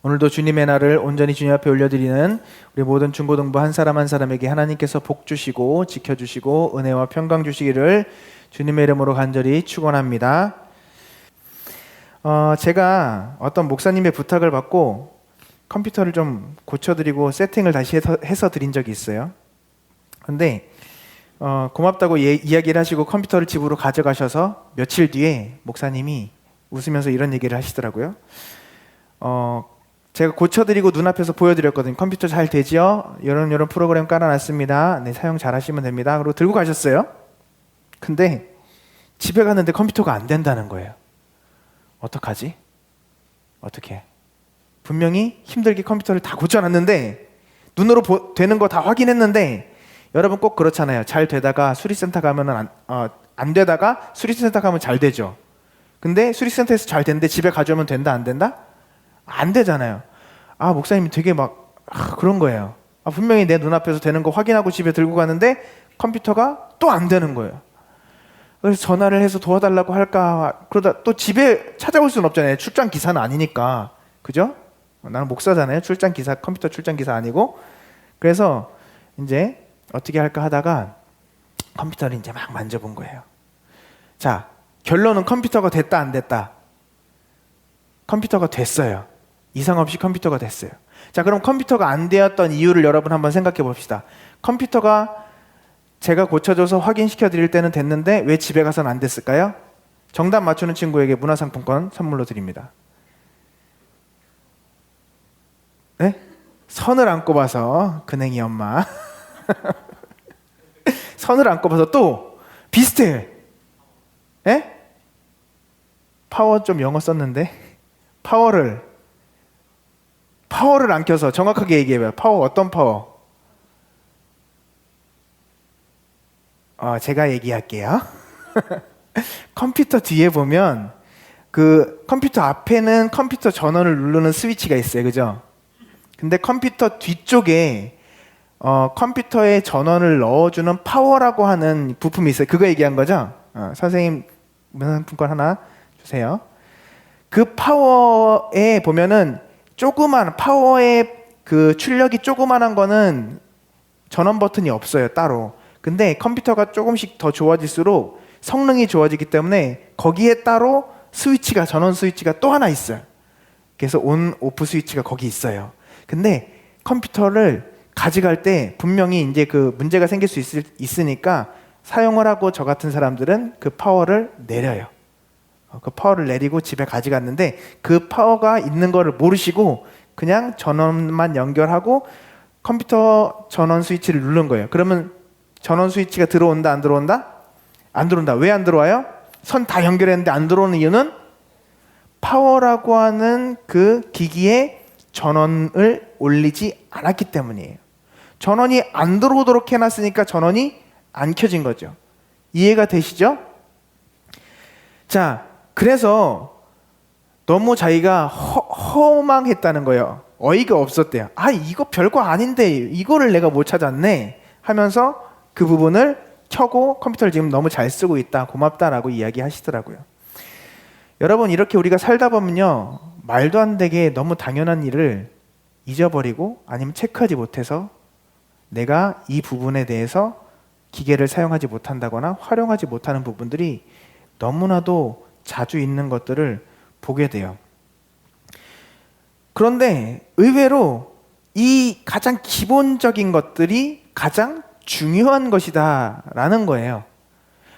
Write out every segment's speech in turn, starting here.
오늘도 주님의 날을 온전히 주님 앞에 올려드리는 우리 모든 중고등부 한 사람 한 사람에게 하나님께서 복 주시고 지켜주시고 은혜와 평강 주시기를 주님의 이름으로 간절히 축원합니다. 제가 어떤 목사님의 부탁을 받고 컴퓨터를 좀 고쳐드리고 세팅을 다시 해서 드린 적이 있어요. 근데 고맙다고 이야기를 하시고 컴퓨터를 집으로 가져가셔서 며칠 뒤에 목사님이 웃으면서 이런 얘기를 하시더라고요. 제가 고쳐드리고 눈앞에서 보여드렸거든요. 컴퓨터 잘 되지요? 이런 프로그램 깔아놨습니다. 네, 사용 잘 하시면 됩니다. 그리고 들고 가셨어요. 근데 집에 갔는데 컴퓨터가 안 된다는 거예요. 어떡하지? 어떻게? 분명히 힘들게 컴퓨터를 다 고쳐놨는데 눈으로 되는 거 다 확인했는데 여러분 꼭 그렇잖아요. 잘 되다가 수리센터 가면은 안 되다가 수리센터 가면 잘 되죠. 근데 수리센터에서 잘 되는데 집에 가져오면 된다 안 된다? 안 되잖아요. 목사님이 되게 그런 거예요. 분명히 내 눈앞에서 되는 거 확인하고 집에 들고 가는데 컴퓨터가 또 안 되는 거예요. 그래서 전화를 해서 도와달라고 할까 그러다 또 집에 찾아올 수는 없잖아요. 출장 기사는 아니니까. 그죠? 나는 목사잖아요. 컴퓨터 출장 기사 아니고. 그래서 이제 어떻게 할까 하다가 컴퓨터를 이제 막 만져본 거예요. 자, 결론은 컴퓨터가 됐다 안 됐다? 컴퓨터가 됐어요. 이상 없이 컴퓨터가 됐어요. 자, 그럼 컴퓨터가 안 되었던 이유를 여러분 한번 생각해 봅시다. 컴퓨터가 제가 고쳐줘서 확인시켜 드릴 때는 됐는데 왜 집에 가서는 안 됐을까요? 정답 맞추는 친구에게 문화상품권 선물로 드립니다. 네? 선을 안 꼽아서 근행이 엄마 선을 안 꼽아서 또 비슷해. 예? 파워 좀 영어 썼는데 파워를 안 켜서 정확하게 얘기해봐요. 파워 어떤 파워? 제가 얘기할게요. 컴퓨터 뒤에 보면 그 컴퓨터 앞에는 컴퓨터 전원을 누르는 스위치가 있어요. 그죠? 근데 컴퓨터 뒤쪽에 컴퓨터에 전원을 넣어주는 파워라고 하는 부품이 있어요. 그거 얘기한 거죠? 선생님 문화상품권 하나 주세요. 그 파워에 보면은 조그만 파워의 그 출력이 조그만한 거는 전원 버튼이 없어요. 따로. 근데 컴퓨터가 조금씩 더 좋아질수록 성능이 좋아지기 때문에 거기에 따로 전원 스위치가 또 하나 있어요. 그래서 온, 오프 스위치가 거기 있어요. 근데 컴퓨터를 가져갈 때 분명히 이제 그 문제가 생길 수 있으니까 사용을 하고 저 같은 사람들은 그 파워를 내려요. 그 파워를 내리고 집에 가져갔는데 그 파워가 있는 거를 모르시고 그냥 전원만 연결하고 컴퓨터 전원 스위치를 누른 거예요. 그러면 전원 스위치가 들어온다 안 들어온다? 안 들어온다. 왜 안 들어와요? 선 다 연결했는데 안 들어오는 이유는 파워라고 하는 그 기기에 전원을 올리지 않았기 때문이에요. 전원이 안 들어오도록 해놨으니까 전원이 안 켜진 거죠. 이해가 되시죠? 자, 그래서 너무 자기가 허망했다는 거예요. 어이가 없었대요. 이거 별거 아닌데 이거를 내가 못 찾았네 하면서 그 부분을 켜고 컴퓨터를 지금 너무 잘 쓰고 있다, 고맙다라고 이야기하시더라고요. 여러분, 이렇게 우리가 살다 보면요, 말도 안 되게 너무 당연한 일을 잊어버리고 아니면 체크하지 못해서 내가 이 부분에 대해서 기계를 사용하지 못한다거나 활용하지 못하는 부분들이 너무나도 자주 있는 것들을 보게 돼요. 그런데 의외로 이 가장 기본적인 것들이 가장 중요한 것이다 라는 거예요.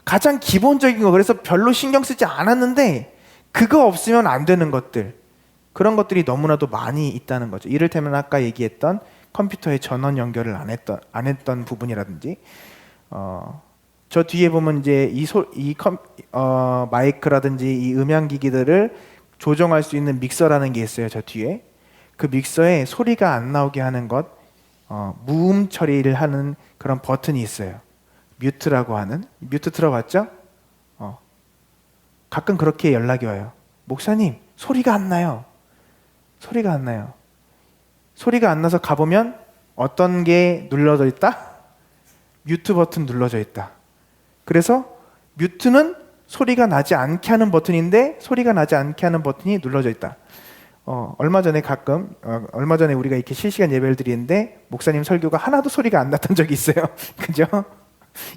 가장 기본적인 거, 그래서 별로 신경 쓰지 않았는데 그거 없으면 안 되는 것들, 그런 것들이 너무나도 많이 있다는 거죠. 이를테면 아까 얘기했던 컴퓨터에 전원 연결을 안 했던 부분이라든지, 저 뒤에 보면 이제 마이크라든지 이 음향기기들을 조정할 수 있는 믹서라는 게 있어요. 저 뒤에 그 믹서에 소리가 안 나오게 하는 것, 무음 처리를 하는 그런 버튼이 있어요. 뮤트라고 하는. 뮤트 들어봤죠? 가끔 그렇게 연락이 와요. 목사님, 소리가 안 나요. 소리가 안 나요. 소리가 안 나서 가보면 어떤 게 눌러져 있다? 뮤트 버튼 눌러져 있다. 그래서 뮤트는 소리가 나지 않게 하는 버튼인데 소리가 나지 않게 하는 버튼이 눌러져 있다. 얼마 전에 우리가 이렇게 실시간 예배를 드리는데 목사님 설교가 하나도 소리가 안 났던 적이 있어요. 그죠?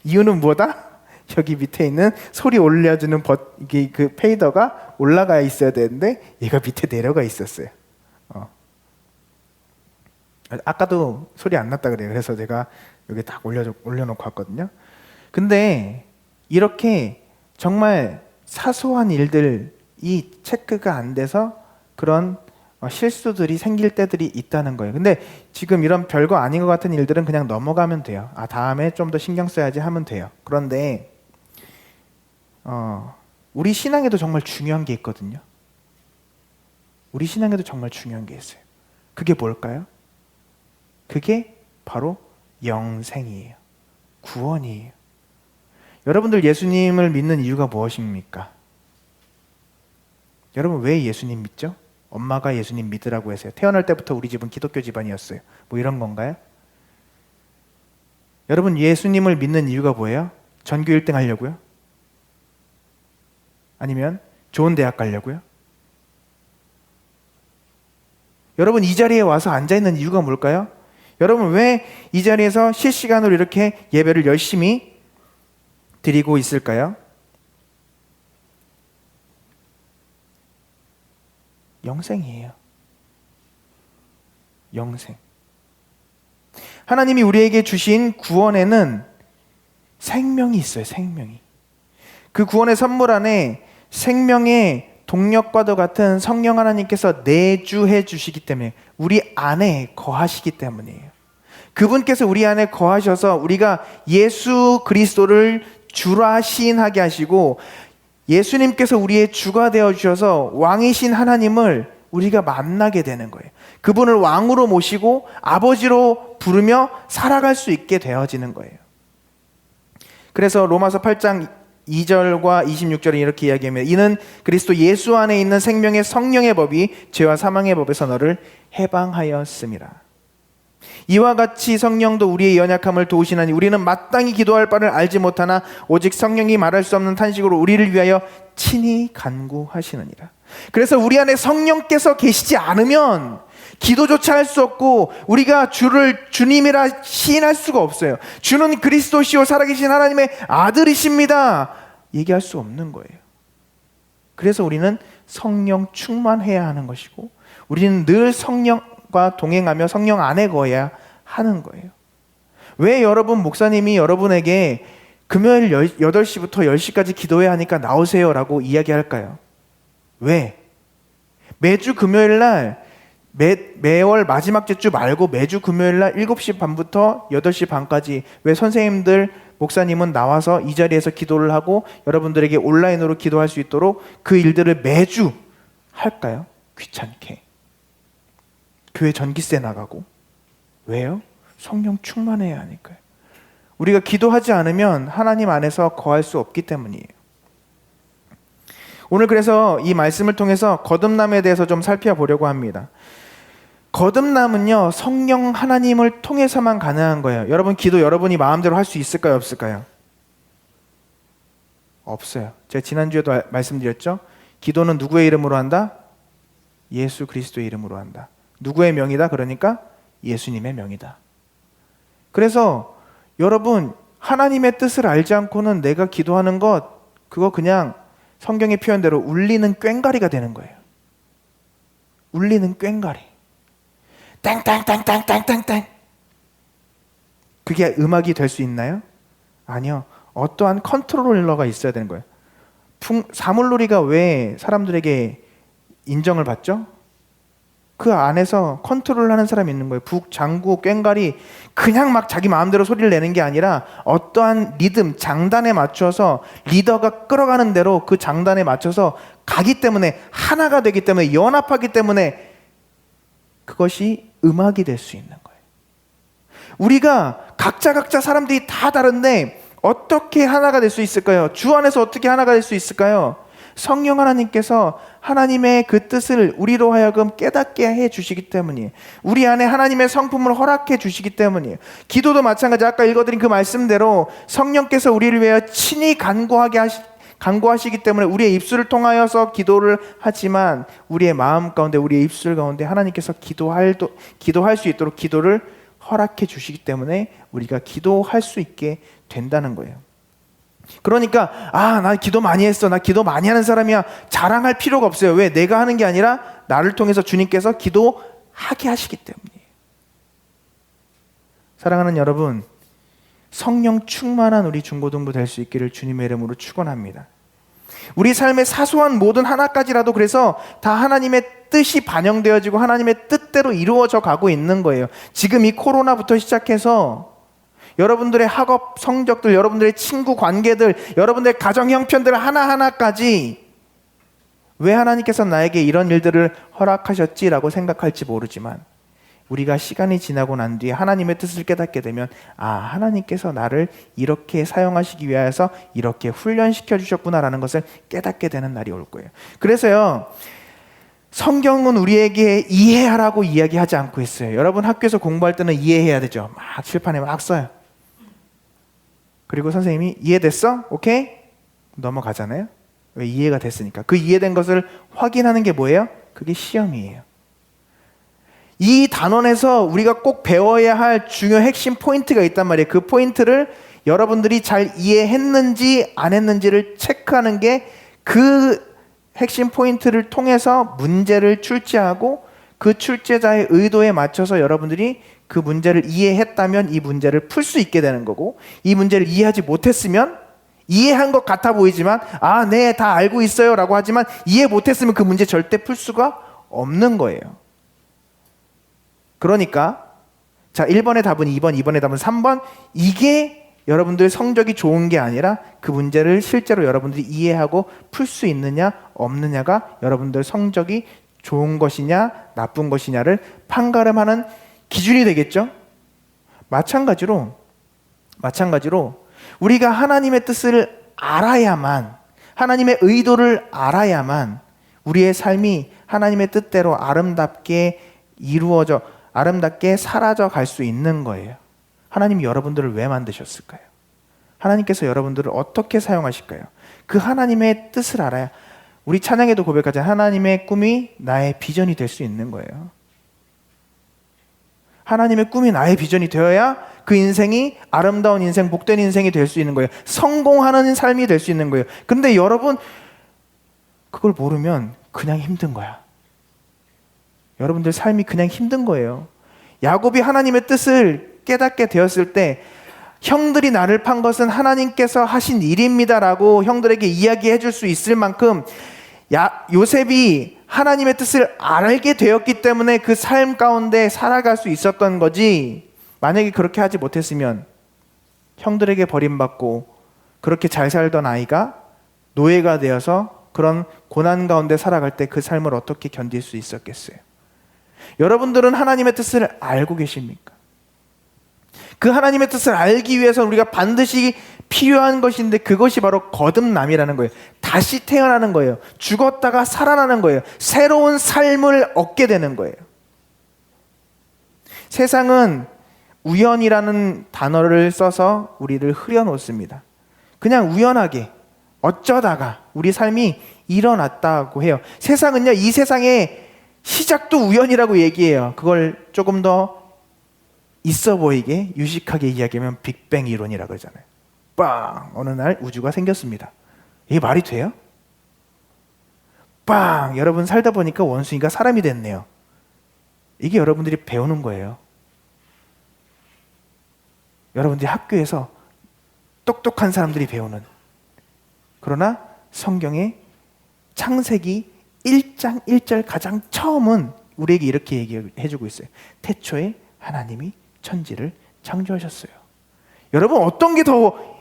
이유는 뭐다? 여기 밑에 있는 소리 올려주는 이게 그 페이더가 올라가 있어야 되는데 얘가 밑에 내려가 있었어요. 아까도 소리 안 났다 그래요. 그래서 제가 여기 딱 올려놓고 왔거든요. 근데 이렇게 정말 사소한 일들이 체크가 안 돼서 그런 실수들이 생길 때들이 있다는 거예요. 근데 지금 이런 별거 아닌 것 같은 일들은 그냥 넘어가면 돼요. 다음에 좀 더 신경 써야지 하면 돼요. 그런데 우리 신앙에도 정말 중요한 게 있거든요. 우리 신앙에도 정말 중요한 게 있어요. 그게 뭘까요? 그게 바로 영생이에요. 구원이에요. 여러분들 예수님을 믿는 이유가 무엇입니까? 여러분 왜 예수님 믿죠? 엄마가 예수님 믿으라고 했어요. 태어날 때부터 우리 집은 기독교 집안이었어요. 뭐 이런 건가요? 여러분 예수님을 믿는 이유가 뭐예요? 전교 1등 하려고요? 아니면 좋은 대학 가려고요? 여러분 이 자리에 와서 앉아있는 이유가 뭘까요? 여러분 왜 이 자리에서 실시간으로 이렇게 예배를 열심히 드리고 있을까요? 영생이에요. 영생. 하나님이 우리에게 주신 구원에는 생명이 있어요. 생명이. 그 구원의 선물 안에 생명의 동력과도 같은 성령 하나님께서 내주해 주시기 때문에 우리 안에 거하시기 때문이에요. 그분께서 우리 안에 거하셔서 우리가 예수 그리스도를 주라 시인하게 하시고 예수님께서 우리의 주가 되어주셔서 왕이신 하나님을 우리가 만나게 되는 거예요. 그분을 왕으로 모시고 아버지로 부르며 살아갈 수 있게 되어지는 거예요. 그래서 로마서 8장 2절과 26절에 이렇게 이야기합니다. 이는 그리스도 예수 안에 있는 생명의 성령의 법이 죄와 사망의 법에서 너를 해방하였습니다. 이와 같이 성령도 우리의 연약함을 도우시나니 우리는 마땅히 기도할 바를 알지 못하나 오직 성령이 말할 수 없는 탄식으로 우리를 위하여 친히 간구하시느니라. 그래서 우리 안에 성령께서 계시지 않으면 기도조차 할 수 없고 우리가 주를 주님이라 시인할 수가 없어요. 주는 그리스도시요 살아계신 하나님의 아들이십니다 얘기할 수 없는 거예요. 그래서 우리는 성령 충만해야 하는 것이고 우리는 늘 성령과 동행하며 성령 안에 거해야 하는 거예요. 왜 여러분 목사님이 여러분에게 금요일 8시부터 10시까지 기도해야 하니까 나오세요 라고 이야기할까요? 왜? 매주 금요일 날 매월 마지막 주 말고 매주 금요일 날 7시 반부터 8시 반까지 왜 선생님들 목사님은 나와서 이 자리에서 기도를 하고 여러분들에게 온라인으로 기도할 수 있도록 그 일들을 매주 할까요? 귀찮게. 교회 전기세 나가고. 왜요? 성령 충만해야 하니까요. 우리가 기도하지 않으면 하나님 안에서 거할 수 없기 때문이에요. 오늘 그래서 이 말씀을 통해서 거듭남에 대해서 좀 살펴보려고 합니다. 거듭남은요, 성령 하나님을 통해서만 가능한 거예요. 여러분 기도 여러분이 마음대로 할 수 있을까요? 없을까요? 없어요. 제가 지난주에도 말씀드렸죠? 기도는 누구의 이름으로 한다? 예수 그리스도의 이름으로 한다. 누구의 명이다? 그러니까 예수님의 명이다. 그래서 여러분 하나님의 뜻을 알지 않고는 내가 기도하는 것 그거 그냥 성경의 표현대로 울리는 꽹과리가 되는 거예요. 울리는 꽹과리. 땅땅땅땅땅땅땅. 그게 음악이 될 수 있나요? 아니요. 어떠한 컨트롤러가 있어야 되는 거예요. 사물놀이가 왜 사람들에게 인정을 받죠? 그 안에서 컨트롤하는 사람이 있는 거예요. 북, 장구, 꽹과리 그냥 막 자기 마음대로 소리를 내는 게 아니라 어떠한 리듬, 장단에 맞춰서 리더가 끌어가는 대로 그 장단에 맞춰서 가기 때문에 하나가 되기 때문에 연합하기 때문에 그것이 음악이 될 수 있는 거예요. 우리가 각자 사람들이 다 다른데 어떻게 하나가 될 수 있을까요? 주 안에서 어떻게 하나가 될 수 있을까요? 성령 하나님께서 하나님의 그 뜻을 우리로 하여금 깨닫게 해 주시기 때문이에요. 우리 안에 하나님의 성품을 허락해 주시기 때문이에요. 기도도 마찬가지. 아까 읽어드린 그 말씀대로 성령께서 우리를 위하여 친히 간구하시기 때문에 우리의 입술을 통하여서 기도를 하지만 우리의 마음 가운데, 우리의 입술 가운데 하나님께서 기도할 수 있도록 기도를 허락해 주시기 때문에 우리가 기도할 수 있게 된다는 거예요. 그러니까 나 기도 많이 했어, 나 기도 많이 하는 사람이야, 자랑할 필요가 없어요. 왜? 내가 하는 게 아니라 나를 통해서 주님께서 기도하게 하시기 때문이에요. 사랑하는 여러분, 성령 충만한 우리 중고등부 될 수 있기를 주님의 이름으로 축원합니다. 우리 삶의 사소한 모든 하나까지라도 그래서 다 하나님의 뜻이 반영되어지고 하나님의 뜻대로 이루어져 가고 있는 거예요. 지금 이 코로나부터 시작해서 여러분들의 학업 성적들, 여러분들의 친구 관계들, 여러분들의 가정 형편들 하나하나까지 왜 하나님께서 나에게 이런 일들을 허락하셨지라고 생각할지 모르지만 우리가 시간이 지나고 난 뒤에 하나님의 뜻을 깨닫게 되면 하나님께서 나를 이렇게 사용하시기 위해서 이렇게 훈련시켜 주셨구나라는 것을 깨닫게 되는 날이 올 거예요. 그래서요, 성경은 우리에게 이해하라고 이야기하지 않고 있어요. 여러분 학교에서 공부할 때는 이해해야 되죠. 막 칠판에 막 써요. 그리고 선생님이 이해됐어? 오케이? 넘어가잖아요. 왜? 이해가 됐으니까. 그 이해된 것을 확인하는 게 뭐예요? 그게 시험이에요. 이 단원에서 우리가 꼭 배워야 할 중요 핵심 포인트가 있단 말이에요. 그 포인트를 여러분들이 잘 이해했는지 안 했는지를 체크하는 게 그 핵심 포인트를 통해서 문제를 출제하고 그 출제자의 의도에 맞춰서 여러분들이 그 문제를 이해했다면 이 문제를 풀 수 있게 되는 거고, 이 문제를 이해하지 못했으면 이해한 것 같아 보이지만 네, 다 알고 있어요 라고 하지만 이해 못했으면 그 문제 절대 풀 수가 없는 거예요. 그러니까 1번의 답은 2번, 2번의 답은 3번, 이게 여러분들 성적이 좋은 게 아니라 그 문제를 실제로 여러분들이 이해하고 풀 수 있느냐 없느냐가 여러분들 성적이 좋은 것이냐 나쁜 것이냐를 판가름하는 기준이 되겠죠. 마찬가지로 우리가 하나님의 뜻을 알아야만, 하나님의 의도를 알아야만 우리의 삶이 하나님의 뜻대로 아름답게 이루어져, 아름답게 사라져 갈 수 있는 거예요. 하나님이 여러분들을 왜 만드셨을까요? 하나님께서 여러분들을 어떻게 사용하실까요? 그 하나님의 뜻을 알아야, 우리 찬양에도 고백하자, 하나님의 꿈이 나의 비전이 될 수 있는 거예요. 하나님의 꿈이 나의 비전이 되어야 그 인생이 아름다운 인생, 복된 인생이 될 수 있는 거예요. 성공하는 삶이 될 수 있는 거예요. 그런데 여러분, 그걸 모르면 그냥 힘든 거야. 여러분들 삶이 그냥 힘든 거예요. 야곱이 하나님의 뜻을 깨닫게 되었을 때 형들이 나를 판 것은 하나님께서 하신 일입니다라고 형들에게 이야기해 줄 수 있을 만큼 요셉이 하나님의 뜻을 알게 되었기 때문에 그 삶 가운데 살아갈 수 있었던 거지, 만약에 그렇게 하지 못했으면 형들에게 버림받고 그렇게 잘 살던 아이가 노예가 되어서 그런 고난 가운데 살아갈 때 그 삶을 어떻게 견딜 수 있었겠어요? 여러분들은 하나님의 뜻을 알고 계십니까? 그 하나님의 뜻을 알기 위해서 우리가 반드시 필요한 것인데 그것이 바로 거듭남이라는 거예요. 다시 태어나는 거예요. 죽었다가 살아나는 거예요. 새로운 삶을 얻게 되는 거예요. 세상은 우연이라는 단어를 써서 우리를 흐려놓습니다. 그냥 우연하게 어쩌다가 우리 삶이 일어났다고 해요. 세상은요, 이 세상의 시작도 우연이라고 얘기해요. 그걸 조금 더 있어 보이게 유식하게 이야기하면 빅뱅 이론이라고 그러잖아요. 빵! 어느 날 우주가 생겼습니다. 이게 말이 돼요? 빵! 여러분 살다 보니까 원숭이가 사람이 됐네요. 이게 여러분들이 배우는 거예요. 여러분들이 학교에서 똑똑한 사람들이 배우는. 그러나 성경의 창세기 1장 1절 가장 처음은 우리에게 이렇게 얘기해주고 있어요. 태초에 하나님이 천지를 창조하셨어요. 여러분, 어떤 게 더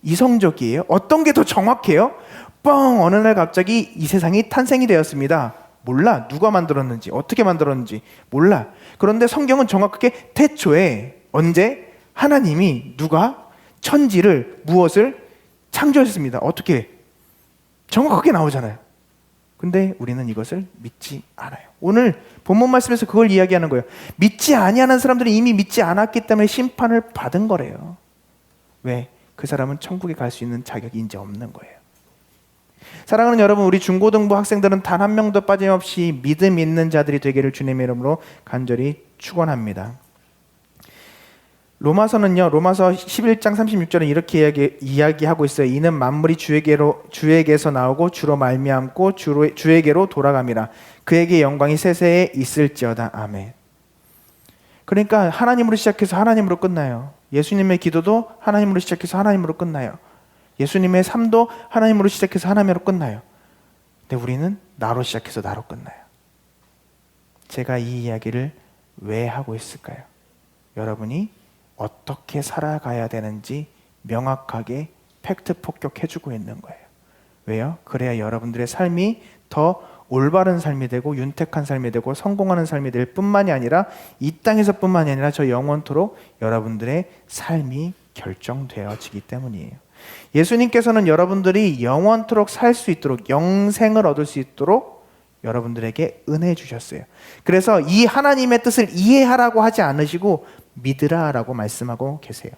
이성적이에요? 어떤 게 더 정확해요? 뻥! 어느 날 갑자기 이 세상이 탄생이 되었습니다. 몰라. 누가 만들었는지, 어떻게 만들었는지 몰라. 그런데 성경은 정확하게 태초에, 언제? 하나님이, 누가? 천지를, 무엇을? 창조하셨습니다. 어떻게? 정확하게 나오잖아요. 근데 우리는 이것을 믿지 않아요. 오늘 본문 말씀에서 그걸 이야기하는 거예요. 믿지 아니하는 사람들은 이미 믿지 않았기 때문에 심판을 받은 거래요. 왜? 그 사람은 천국에 갈 수 있는 자격이 이제 없는 거예요. 사랑하는 여러분, 우리 중고등부 학생들은 단 한 명도 빠짐없이 믿음 있는 자들이 되기를 주님의 이름으로 간절히 축원합니다. 로마서는요, 로마서 11장 36절은 이렇게 이야기하고 있어요. 이는 만물이 주에게서 나오고 주로 말미암고 주에게로 돌아갑니다. 그에게 영광이 세세에 있을지어다. 아멘. 그러니까 하나님으로 시작해서 하나님으로 끝나요. 예수님의 기도도 하나님으로 시작해서 하나님으로 끝나요. 예수님의 삶도 하나님으로 시작해서 하나님으로 끝나요. 근데 우리는 나로 시작해서 나로 끝나요. 제가 이 이야기를 왜 하고 있을까요? 여러분이 어떻게 살아가야 되는지 명확하게 팩트 폭격해주고 있는 거예요. 왜요? 그래야 여러분들의 삶이 더 올바른 삶이 되고 윤택한 삶이 되고 성공하는 삶이 될 뿐만이 아니라 이 땅에서 뿐만이 아니라 저 영원토록 여러분들의 삶이 결정되어지기 때문이에요. 예수님께서는 여러분들이 영원토록 살 수 있도록, 영생을 얻을 수 있도록 여러분들에게 은혜 주셨어요. 그래서 이 하나님의 뜻을 이해하라고 하지 않으시고 믿으라라고 말씀하고 계세요.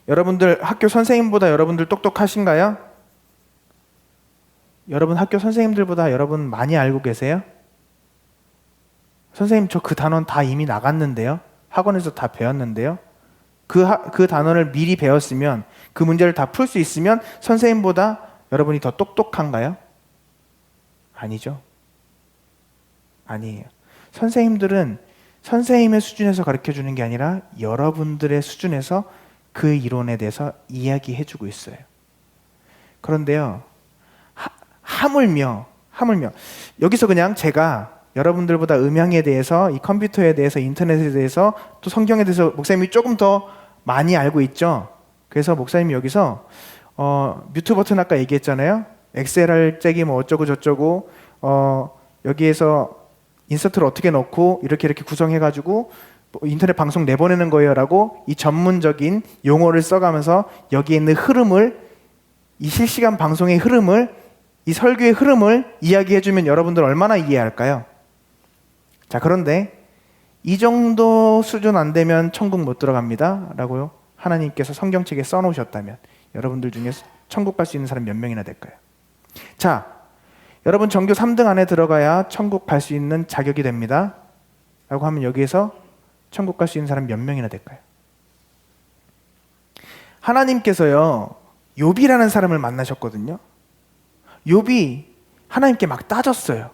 여러분들 학교 선생님보다 여러분들 똑똑하신가요? 여러분 학교 선생님들보다 여러분 많이 알고 계세요? 선생님, 저 그 단원 다 이미 나갔는데요? 학원에서 다 배웠는데요? 그 단원을 미리 배웠으면, 그 문제를 다 풀 수 있으면 선생님보다 여러분이 더 똑똑한가요? 아니죠. 아니에요. 선생님들은 선생님의 수준에서 가르쳐주는 게 아니라 여러분들의 수준에서 그 이론에 대해서 이야기해주고 있어요. 그런데요, 하물며 여기서 그냥 제가 여러분들보다 음향에 대해서, 이 컴퓨터에 대해서, 인터넷에 대해서, 또 성경에 대해서 목사님이 조금 더 많이 알고 있죠. 그래서 목사님이 여기서 뮤트 버튼 아까 얘기했잖아요. 엑셀 할 적이 뭐 어쩌고 저쩌고, 여기에서 인서트를 어떻게 넣고 이렇게 구성해가지고 인터넷 방송 내보내는 거예요 라고 이 전문적인 용어를 써가면서 여기에 있는 흐름을, 이 실시간 방송의 흐름을, 이 설교의 흐름을 이야기해주면 여러분들 얼마나 이해할까요? 자, 그런데 이 정도 수준 안 되면 천국 못 들어갑니다 라고요 하나님께서 성경책에 써놓으셨다면 여러분들 중에 천국 갈 수 있는 사람 몇 명이나 될까요? 자, 여러분 전교 3등 안에 들어가야 천국 갈 수 있는 자격이 됩니다 라고 하면 여기에서 천국 갈 수 있는 사람 몇 명이나 될까요? 하나님께서요 욥이라는 사람을 만나셨거든요. 욥이 하나님께 막 따졌어요.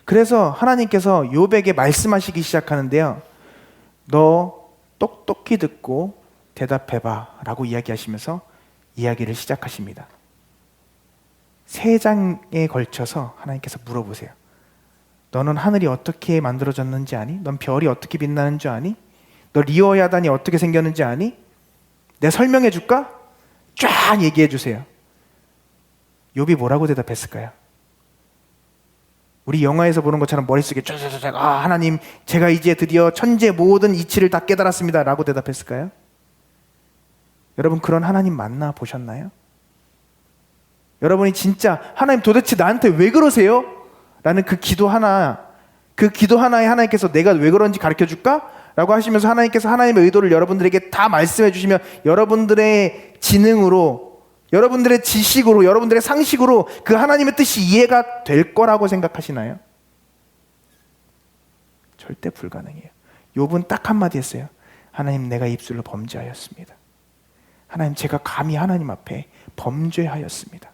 그래서 하나님께서 욥에게 말씀하시기 시작하는데요. 너 똑똑히 듣고 대답해봐 라고 이야기하시면서 이야기를 시작하십니다. 3장에 걸쳐서 하나님께서 물어보세요. 너는 하늘이 어떻게 만들어졌는지 아니? 넌 별이 어떻게 빛나는 줄 아니? 너 리워야단이 어떻게 생겼는지 아니? 내가 설명해 줄까? 쫙 얘기해 주세요. 욥이 뭐라고 대답했을까요? 우리 영화에서 보는 것처럼 머릿속에 쫙쫙쫙, 하나님 제가 이제 드디어 천재 모든 이치를 다 깨달았습니다 라고 대답했을까요? 여러분 그런 하나님 만나 보셨나요? 여러분이 진짜 하나님 도대체 나한테 왜 그러세요? 라는 그 기도 하나에 하나님께서 내가 왜 그런지 가르쳐 줄까? 라고 하시면서 하나님께서 하나님의 의도를 여러분들에게 다 말씀해 주시면 여러분들의 지능으로, 여러분들의 지식으로, 여러분들의 상식으로 그 하나님의 뜻이 이해가 될 거라고 생각하시나요? 절대 불가능해요. 욥은 딱 한마디 했어요. 하나님 내가 입술로 범죄하였습니다. 하나님 제가 감히 하나님 앞에 범죄하였습니다.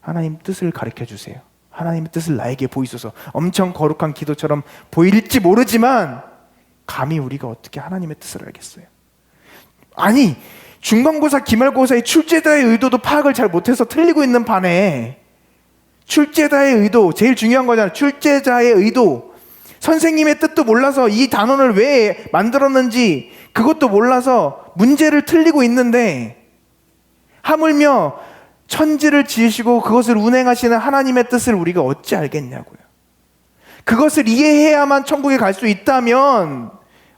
하나님 뜻을 가르쳐 주세요. 하나님의 뜻을 나에게 보이소서. 엄청 거룩한 기도처럼 보일지 모르지만 감히 우리가 어떻게 하나님의 뜻을 알겠어요? 아니 중간고사, 기말고사의 출제자의 의도도 파악을 잘 못해서 틀리고 있는 반에 출제자의 의도, 제일 중요한 거잖아요. 출제자의 의도, 선생님의 뜻도 몰라서 이 단원을 왜 만들었는지 그것도 몰라서 문제를 틀리고 있는데 하물며 천지를 지으시고 그것을 운행하시는 하나님의 뜻을 우리가 어찌 알겠냐고요. 그것을 이해해야만 천국에 갈 수 있다면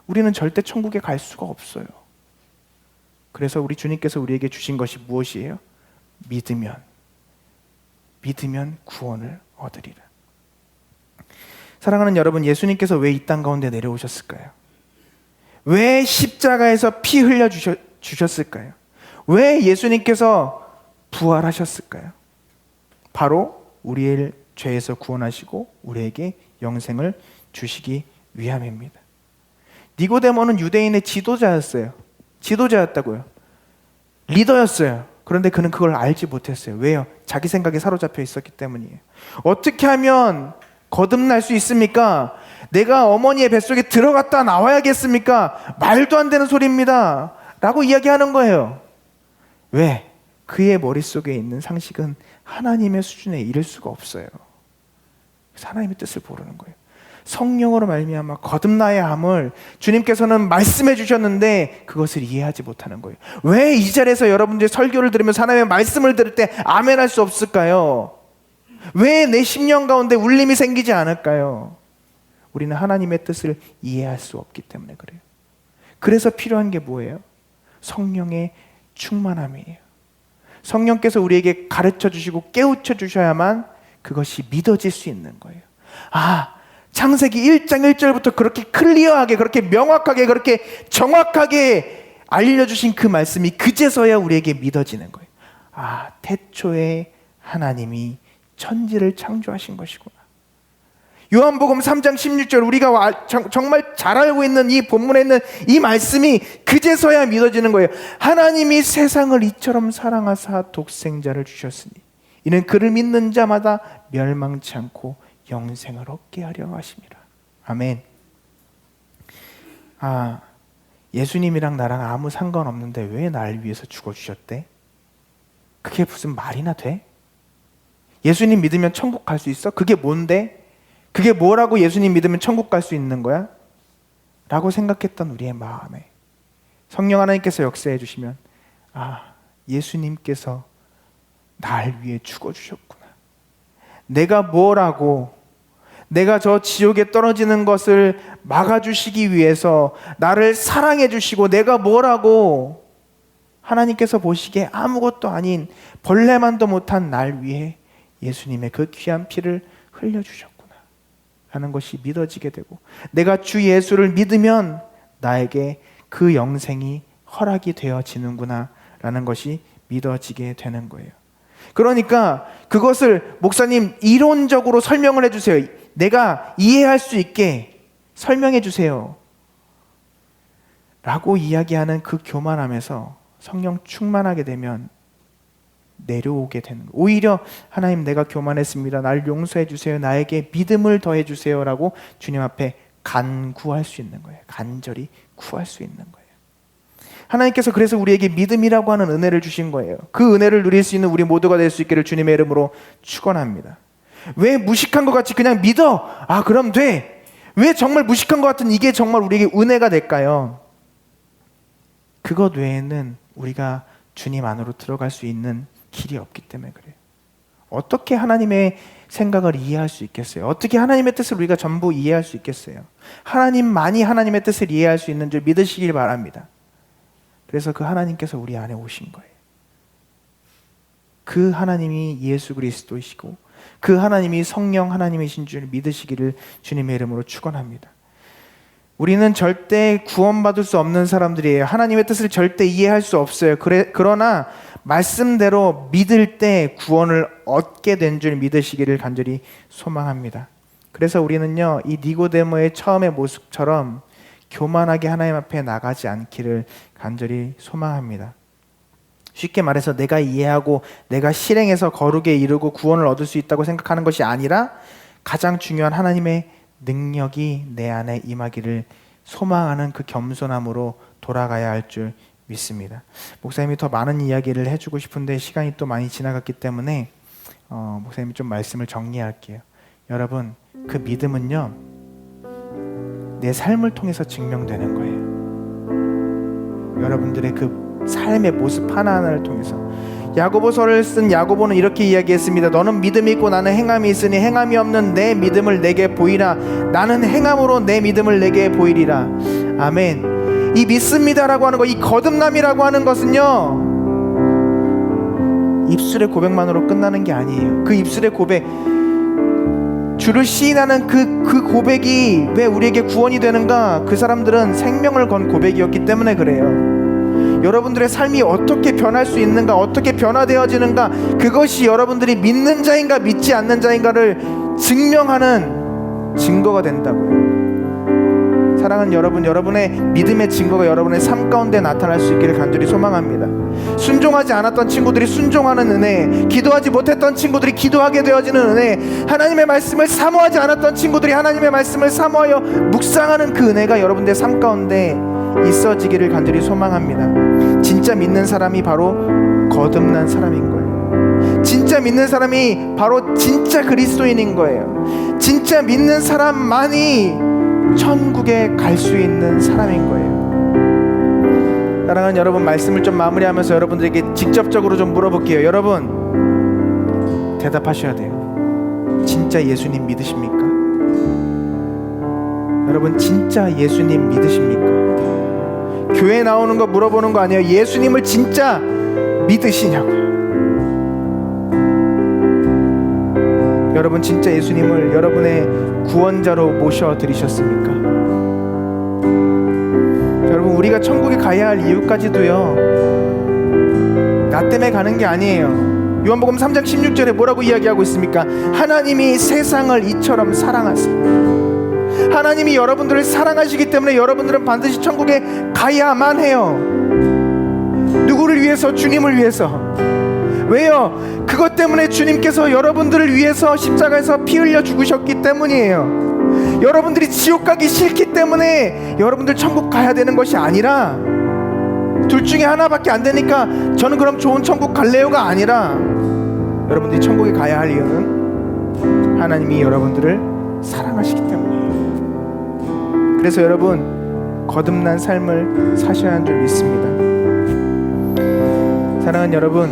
우리는 절대 천국에 갈 수가 없어요. 그래서 우리 주님께서 우리에게 주신 것이 무엇이에요? 믿으면 구원을 얻으리라. 사랑하는 여러분, 예수님께서 왜 이 땅 가운데 내려오셨을까요? 왜 십자가에서 피 흘려 주셨을까요? 왜 예수님께서 부활하셨을까요? 바로 우리의 죄에서 구원하시고 우리에게 영생을 주시기 위함입니다. 니고데모는 유대인의 지도자였다고요. 리더였어요. 그런데 그는 그걸 알지 못했어요. 왜요? 자기 생각에 사로잡혀 있었기 때문이에요. 어떻게 하면 거듭날 수 있습니까? 내가 어머니의 뱃속에 들어갔다 나와야겠습니까? 말도 안 되는 소리입니다 라고 이야기하는 거예요. 왜? 그의 머릿속에 있는 상식은 하나님의 수준에 이를 수가 없어요. 그래서 하나님의 뜻을 모르는 거예요. 성령으로 말미암아 거듭나야 함을 주님께서는 말씀해 주셨는데 그것을 이해하지 못하는 거예요. 왜 이 자리에서 여러분들이 설교를 들으면서 하나님의 말씀을 들을 때 아멘 할 수 없을까요? 왜 내 심령 가운데 울림이 생기지 않을까요? 우리는 하나님의 뜻을 이해할 수 없기 때문에 그래요. 그래서 필요한 게 뭐예요? 성령의 충만함이에요. 성령께서 우리에게 가르쳐 주시고 깨우쳐 주셔야만 그것이 믿어질 수 있는 거예요. 창세기 1장 1절부터 그렇게 클리어하게, 그렇게 명확하게, 그렇게 정확하게 알려주신 그 말씀이 그제서야 우리에게 믿어지는 거예요. 태초에 하나님이 천지를 창조하신 것이구나. 요한복음 3장 16절, 우리가 정말 잘 알고 있는 이 본문에 있는 이 말씀이 그제서야 믿어지는 거예요. 하나님이 세상을 이처럼 사랑하사 독생자를 주셨으니 이는 그를 믿는 자마다 멸망치 않고 영생을 얻게 하려 하심이라. 아멘. 예수님이랑 나랑 아무 상관없는데 왜 나를 위해서 죽어주셨대? 그게 무슨 말이나 돼? 예수님 믿으면 천국 갈 수 있어? 그게 뭔데? 그게 뭐라고 예수님 믿으면 천국 갈 수 있는 거야? 라고 생각했던 우리의 마음에 성령 하나님께서 역사해 주시면 예수님께서 날 위해 죽어주셨구나. 내가 뭐라고, 내가 저 지옥에 떨어지는 것을 막아주시기 위해서 나를 사랑해 주시고, 내가 뭐라고 하나님께서 보시기에 아무것도 아닌 벌레만도 못한 날 위해 예수님의 그 귀한 피를 흘려주셨구나 하는 것이 믿어지게 되고, 내가 주 예수를 믿으면 나에게 그 영생이 허락이 되어지는구나 라는 것이 믿어지게 되는 거예요. 그러니까 그것을 목사님 이론적으로 설명을 해주세요. 내가 이해할 수 있게 설명해 주세요 라고 이야기하는 그 교만함에서 성령 충만하게 되면 내려오게 되는 거예요. 오히려 하나님, 내가 교만했습니다, 날 용서해 주세요, 나에게 믿음을 더해 주세요 라고 주님 앞에 간구할 수 있는 거예요. 간절히 구할 수 있는 거예요. 하나님께서 그래서 우리에게 믿음이라고 하는 은혜를 주신 거예요. 그 은혜를 누릴 수 있는 우리 모두가 될 수 있기를 주님의 이름으로 축원합니다. 왜 무식한 것 같이 그냥 믿어, 그럼 돼, 왜 정말 무식한 것 같은 이게 정말 우리에게 은혜가 될까요? 그것 외에는 우리가 주님 안으로 들어갈 수 있는 길이 없기 때문에 그래요. 어떻게 하나님의 생각을 이해할 수 있겠어요? 어떻게 하나님의 뜻을 우리가 전부 이해할 수 있겠어요? 하나님만이 하나님의 뜻을 이해할 수 있는 줄 믿으시길 바랍니다. 그래서 그 하나님께서 우리 안에 오신 거예요. 그 하나님이 예수 그리스도이시고 그 하나님이 성령 하나님이신 줄 믿으시기를 주님의 이름으로 축원합니다. 우리는 절대 구원받을 수 없는 사람들이에요. 하나님의 뜻을 절대 이해할 수 없어요. 그러나 말씀대로 믿을 때 구원을 얻게 된 줄 믿으시기를 간절히 소망합니다. 그래서 우리는요, 이 니고데모의 처음의 모습처럼 교만하게 하나님 앞에 나가지 않기를 간절히 소망합니다. 쉽게 말해서 내가 이해하고 내가 실행해서 거룩에 이르고 구원을 얻을 수 있다고 생각하는 것이 아니라 가장 중요한 하나님의 능력이 내 안에 임하기를 소망하는 그 겸손함으로 돌아가야 할 줄 믿습니다. 목사님이 더 많은 이야기를 해주고 싶은데 시간이 또 많이 지나갔기 때문에 목사님이 좀 말씀을 정리할게요. 여러분, 그 믿음은요, 내 삶을 통해서 증명되는 거예요. 여러분들의 그 삶의 모습 하나하나를 통해서. 야고보서를 쓴 야고보는 이렇게 이야기했습니다. 너는 믿음이 있고 나는 행함이 있으니 행함이 없는 내 믿음을 내게 보이라. 나는 행함으로 내 믿음을 내게 보이리라. 아멘. 이 믿습니다라고 하는 것, 이 거듭남이라고 하는 것은요, 입술의 고백만으로 끝나는 게 아니에요. 그 입술의 고백, 주를 시인하는 그 고백이 왜 우리에게 구원이 되는가? 그 사람들은 생명을 건 고백이었기 때문에 그래요. 여러분들의 삶이 어떻게 변할 수 있는가, 어떻게 변화되어지는가, 그것이 여러분들이 믿는 자인가 믿지 않는 자인가를 증명하는 증거가 된다고요. 사랑하는 여러분, 여러분의 믿음의 증거가 여러분의 삶 가운데 나타날 수 있기를 간절히 소망합니다. 순종하지 않았던 친구들이 순종하는 은혜, 기도하지 못했던 친구들이 기도하게 되어지는 은혜, 하나님의 말씀을 사모하지 않았던 친구들이 하나님의 말씀을 사모하여 묵상하는 그 은혜가 여러분들의 삶 가운데 있어지기를 간절히 소망합니다. 진짜 믿는 사람이 바로 거듭난 사람인 거예요. 진짜 믿는 사람이 바로 진짜 그리스도인인 거예요. 진짜 믿는 사람만이 천국에 갈 수 있는 사람인 거예요. 사랑하는 여러분, 말씀을 좀 마무리하면서 여러분들에게 직접적으로 좀 물어볼게요. 여러분, 대답하셔야 돼요. 진짜 예수님 믿으십니까? 여러분, 진짜 예수님 믿으십니까? 교회 나오는 거 물어보는 거 아니에요. 예수님을 진짜 믿으시냐고요. 여러분, 진짜 예수님을 여러분의 구원자로 모셔드리셨습니까? 여러분, 우리가 천국에 가야 할 이유까지도요, 나 때문에 가는 게 아니에요. 요한복음 3장 16절에 뭐라고 이야기하고 있습니까? 하나님이 세상을 이처럼 사랑하십니다. 하나님이 여러분들을 사랑하시기 때문에 여러분들은 반드시 천국에 가야만 해요. 누구를 위해서? 주님을 위해서. 왜요? 그것 때문에 주님께서 여러분들을 위해서 십자가에서 피 흘려 죽으셨기 때문이에요. 여러분들이 지옥 가기 싫기 때문에 여러분들 천국 가야 되는 것이 아니라, 둘 중에 하나밖에 안 되니까 저는 그럼 좋은 천국 갈래요가 아니라, 여러분들이 천국에 가야 할 이유는 하나님이 여러분들을 사랑하시기 때문이에요. 그래서 여러분, 거듭난 삶을 사셔야 하는 줄 믿습니다. 사랑하는 여러분,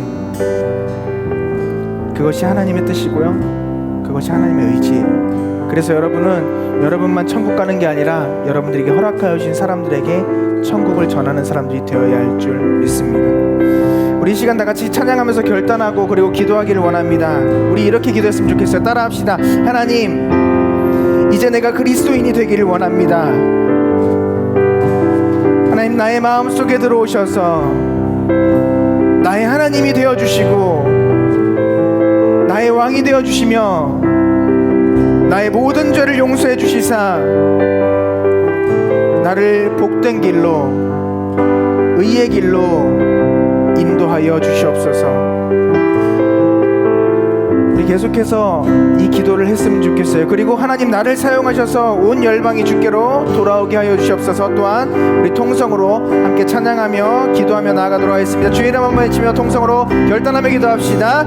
그것이 하나님의 뜻이고요, 그것이 하나님의 의지예요. 그래서 여러분은 여러분만 천국 가는 게 아니라 여러분들에게 허락하여 주신 사람들에게 천국을 전하는 사람들이 되어야 할 줄 믿습니다. 우리 이 시간 다 같이 찬양하면서 결단하고 그리고 기도하기를 원합니다. 우리 이렇게 기도했으면 좋겠어요. 따라합시다. 하나님, 이제 내가 그리스도인이 되기를 원합니다. 하나님, 나의 마음속에 들어오셔서 나의 하나님이 되어주시고 나의 왕이 되어주시며 나의 모든 죄를 용서해 주시사 나를 복된 길로, 의의 길로 인도하여 주시옵소서. 우리 계속해서 이 기도를 했으면 좋겠어요. 그리고 하나님, 나를 사용하셔서 온 열방이 주께로 돌아오게 하여 주시옵소서. 또한 우리 통성으로 함께 찬양하며 기도하며 나아가도록 하겠습니다. 주의 이름 한번 외치며 통성으로 결단하며 기도합시다.